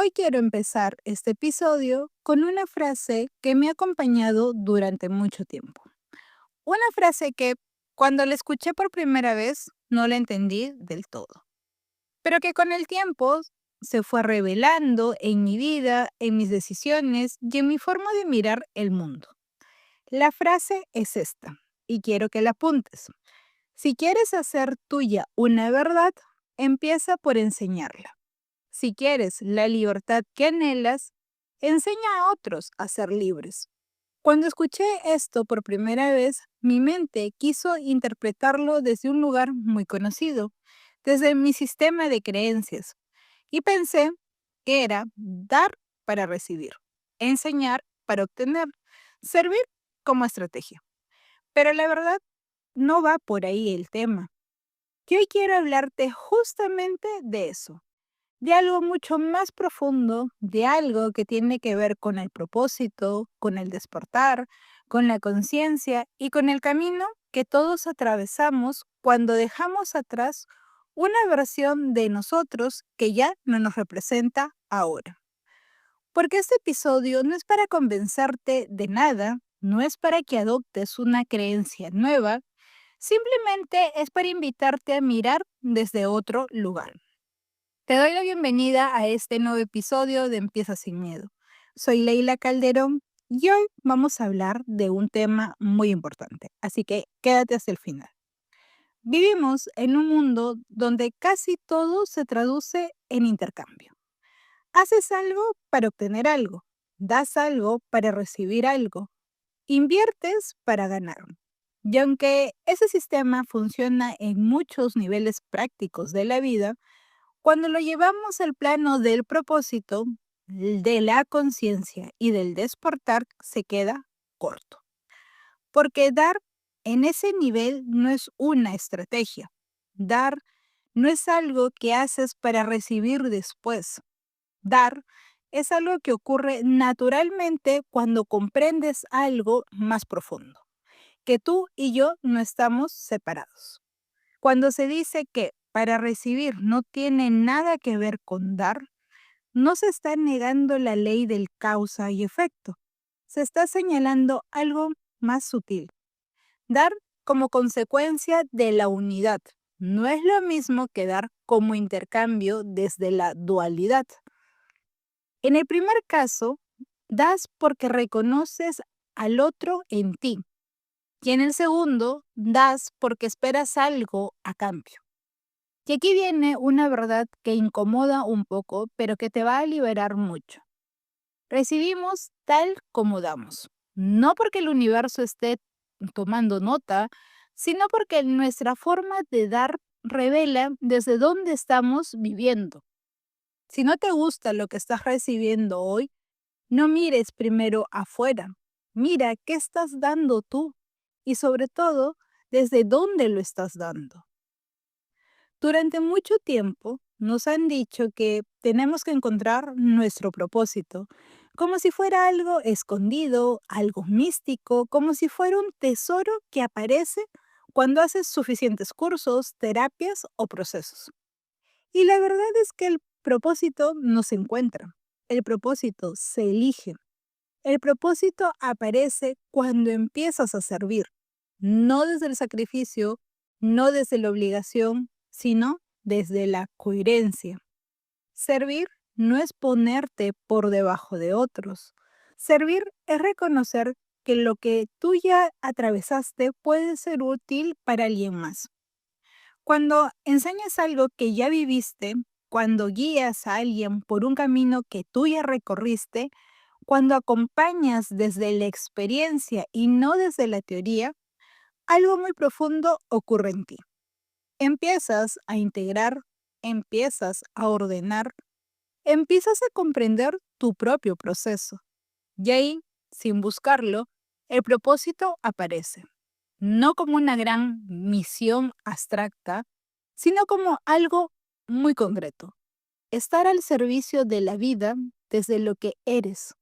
Hoy quiero empezar este episodio con una frase que me ha acompañado durante mucho tiempo. Una frase que cuando la escuché por primera vez no la entendí del todo, pero que con el tiempo se fue revelando en mi vida, en mis decisiones y en mi forma de mirar el mundo. La frase es esta, y quiero que la apuntes. Si quieres hacer tuya una verdad, empieza por enseñarla. Si quieres la libertad que anhelas, enseña a otros a ser libres. Cuando escuché esto por primera vez, mi mente quiso interpretarlo desde un lugar muy conocido, desde mi sistema de creencias, y pensé que era dar para recibir, enseñar para obtener, servir como estrategia. Pero la verdad no va por ahí el tema. Que hoy quiero hablarte justamente de eso, de algo mucho más profundo, de algo que tiene que ver con el propósito, con el despertar, con la conciencia y con el camino que todos atravesamos cuando dejamos atrás una versión de nosotros que ya no nos representa ahora. Porque este episodio no es para convencerte de nada, no es para que adoptes una creencia nueva, simplemente es para invitarte a mirar desde otro lugar. Te doy la bienvenida a este nuevo episodio de Empieza sin miedo. Soy Leila Calderón y hoy vamos a hablar de un tema muy importante, así que quédate hasta el final. Vivimos en un mundo donde casi todo se traduce en intercambio. Haces algo para obtener algo, das algo para recibir algo, inviertes para ganar. Y aunque ese sistema funciona en muchos niveles prácticos de la vida, cuando lo llevamos al plano del propósito, de la conciencia y del despertar, se queda corto. Porque dar en ese nivel no es una estrategia. Dar no es algo que haces para recibir después. Dar es algo que ocurre naturalmente cuando comprendes algo más profundo, que tú y yo no estamos separados. Cuando se dice que para recibir no tiene nada que ver con dar, no se está negando la ley del causa y efecto. Se está señalando algo más sutil. Dar como consecuencia de la unidad. No es lo mismo que dar como intercambio desde la dualidad. En el primer caso, das porque reconoces al otro en ti. Y en el segundo, das porque esperas algo a cambio. Y aquí viene una verdad que incomoda un poco, pero que te va a liberar mucho. Recibimos tal como damos, no porque el universo esté tomando nota, sino porque nuestra forma de dar revela desde dónde estamos viviendo. Si no te gusta lo que estás recibiendo hoy, no mires primero afuera, mira qué estás dando tú y sobre todo, desde dónde lo estás dando. Durante mucho tiempo nos han dicho que tenemos que encontrar nuestro propósito, como si fuera algo escondido, algo místico, como si fuera un tesoro que aparece cuando haces suficientes cursos, terapias o procesos. Y la verdad es que el propósito no se encuentra, el propósito se elige. El propósito aparece cuando empiezas a servir, no desde el sacrificio, no desde la obligación, sino desde la coherencia. Servir no es ponerte por debajo de otros. Servir es reconocer que lo que tú ya atravesaste puede ser útil para alguien más. Cuando enseñas algo que ya viviste, cuando guías a alguien por un camino que tú ya recorriste, cuando acompañas desde la experiencia y no desde la teoría, algo muy profundo ocurre en ti. Empiezas a integrar, empiezas a ordenar, empiezas a comprender tu propio proceso. Y ahí, sin buscarlo, el propósito aparece. No como una gran misión abstracta, sino como algo muy concreto. Estar al servicio de la vida desde lo que eres.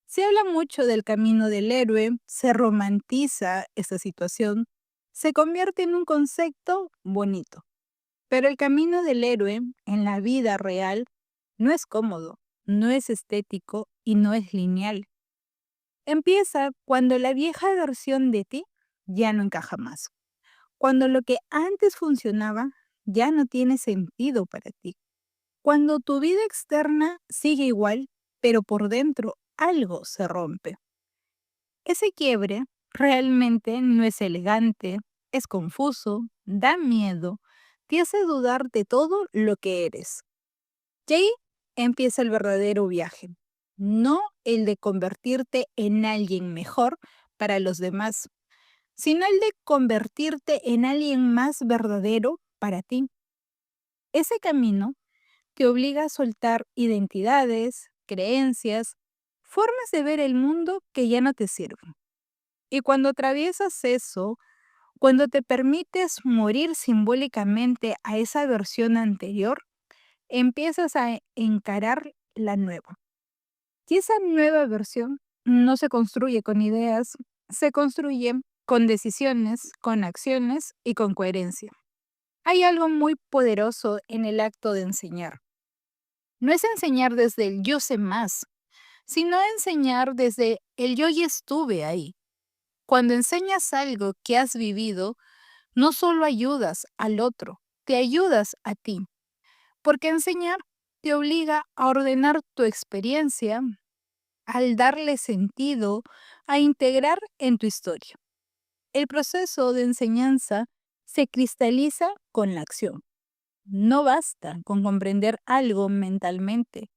Se habla mucho del camino del héroe, se romantiza esta situación, se convierte en un concepto bonito. Pero el camino del héroe en la vida real no es cómodo, no es estético y no es lineal. Empieza cuando la vieja versión de ti ya no encaja más, cuando lo que antes funcionaba ya no tiene sentido para ti, cuando tu vida externa sigue igual, pero por dentro algo se rompe. Ese quiebre realmente no es elegante, es confuso, da miedo, te hace dudar de todo lo que eres. Y ahí empieza el verdadero viaje, no el de convertirte en alguien mejor para los demás, sino el de convertirte en alguien más verdadero para ti. Ese camino te obliga a soltar identidades, creencias, formas de ver el mundo que ya no te sirven. Y cuando atraviesas eso, cuando te permites morir simbólicamente a esa versión anterior, empiezas a encarar la nueva. Y esa nueva versión no se construye con ideas, se construye con decisiones, con acciones y con coherencia. Hay algo muy poderoso en el acto de enseñar. No es enseñar desde el yo sé más, sino enseñar desde el yo ya estuve ahí. Cuando enseñas algo que has vivido, no solo ayudas al otro, te ayudas a ti, porque enseñar te obliga a ordenar tu experiencia, al darle sentido, a integrar en tu historia. El proceso de enseñanza se cristaliza con la acción. No basta con comprender algo mentalmente.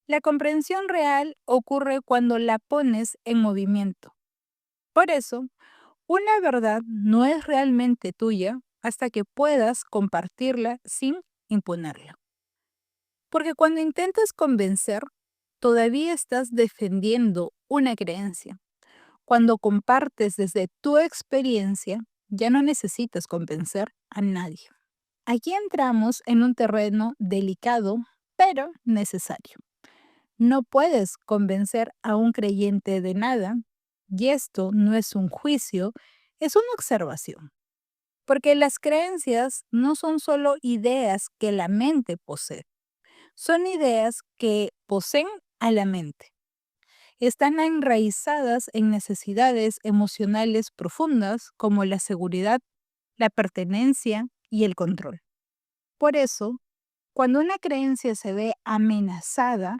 La comprensión real ocurre cuando la pones en movimiento. Por eso, una verdad no es realmente tuya hasta que puedas compartirla sin imponerla. Porque cuando intentas convencer, todavía estás defendiendo una creencia. Cuando compartes desde tu experiencia, ya no necesitas convencer a nadie. Aquí entramos en un terreno delicado, pero necesario. No puedes convencer a un creyente de nada, y esto no es un juicio, es una observación. Porque las creencias no son solo ideas que la mente posee, son ideas que poseen a la mente. Están enraizadas en necesidades emocionales profundas como la seguridad, la pertenencia y el control. Por eso, cuando una creencia se ve amenazada,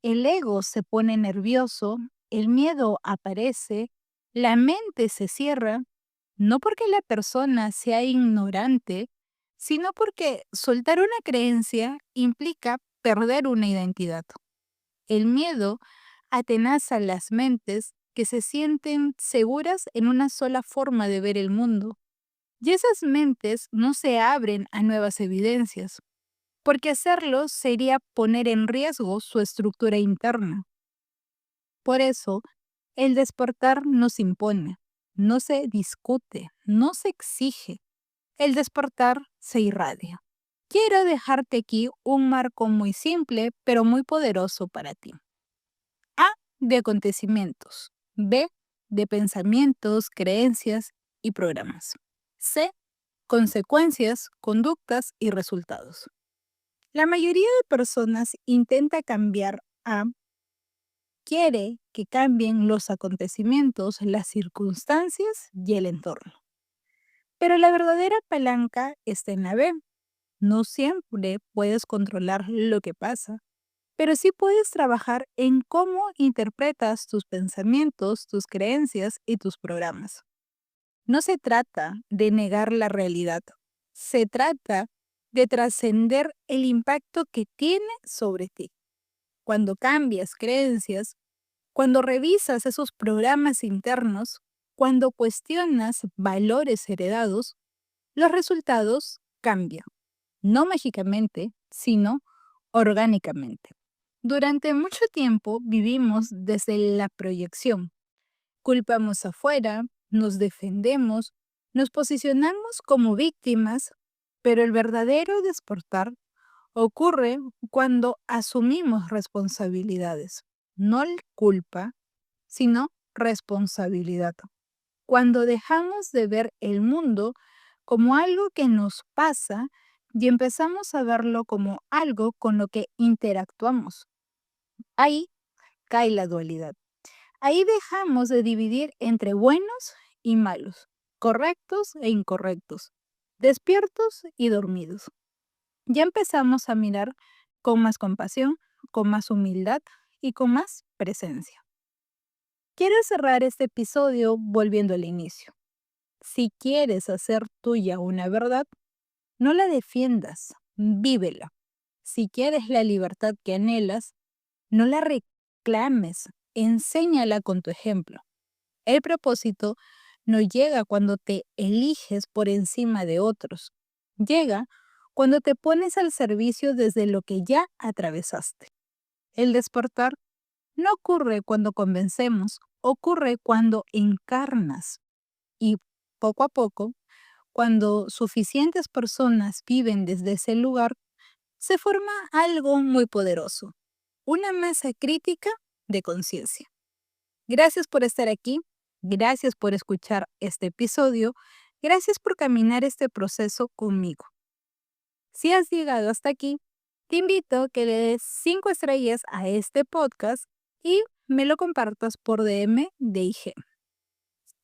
el ego se pone nervioso, el miedo aparece, la mente se cierra, no porque la persona sea ignorante, sino porque soltar una creencia implica perder una identidad. El miedo atenaza las mentes que se sienten seguras en una sola forma de ver el mundo. Y esas mentes no se abren a nuevas evidencias, porque hacerlo sería poner en riesgo su estructura interna. Por eso, el despertar no se impone, no se discute, no se exige. El despertar se irradia. Quiero dejarte aquí un marco muy simple, pero muy poderoso para ti. A de acontecimientos. B de pensamientos, creencias y programas. C, consecuencias, conductas y resultados. La mayoría de personas intenta cambiar A, quiere que cambien los acontecimientos, las circunstancias y el entorno. Pero la verdadera palanca está en la B. No siempre puedes controlar lo que pasa, pero sí puedes trabajar en cómo interpretas tus pensamientos, tus creencias y tus programas. No se trata de negar la realidad, se trata de trascender el impacto que tiene sobre ti. Cuando cambias creencias, cuando revisas esos programas internos, cuando cuestionas valores heredados, los resultados cambian, no mágicamente, sino orgánicamente. Durante mucho tiempo vivimos desde la proyección. Culpamos afuera, nos defendemos, nos posicionamos como víctimas, pero el verdadero despertar ocurre cuando asumimos responsabilidades, no la culpa, sino responsabilidad. Cuando dejamos de ver el mundo como algo que nos pasa y empezamos a verlo como algo con lo que interactuamos. Ahí cae la dualidad. Ahí dejamos de dividir entre buenos y malos, correctos e incorrectos, despiertos y dormidos. Ya empezamos a mirar con más compasión, con más humildad y con más presencia. Quiero cerrar este episodio volviendo al inicio. Si quieres hacer tuya una verdad, no la defiendas, vívela. Si quieres la libertad que anhelas, no la reclames, enséñala con tu ejemplo. El propósito no llega cuando te eliges por encima de otros. Llega cuando te pones al servicio desde lo que ya atravesaste. El despertar no ocurre cuando convencemos, ocurre cuando encarnas. Y poco a poco, cuando suficientes personas viven desde ese lugar, se forma algo muy poderoso, una masa crítica de conciencia. Gracias por estar aquí, gracias por escuchar este episodio, gracias por caminar este proceso conmigo. Si has llegado hasta aquí, te invito a que le des 5 estrellas a este podcast y me lo compartas por DM de IG.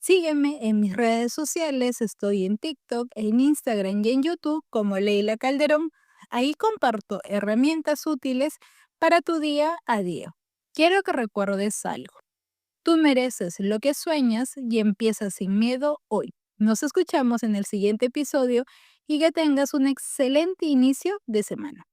Sígueme en mis redes sociales, estoy en TikTok, en Instagram y en YouTube como Leila Calderón. Ahí comparto herramientas útiles para tu día a día. Quiero que recuerdes algo. Tú mereces lo que sueñas y empieza sin miedo hoy. Nos escuchamos en el siguiente episodio y que tengas un excelente inicio de semana.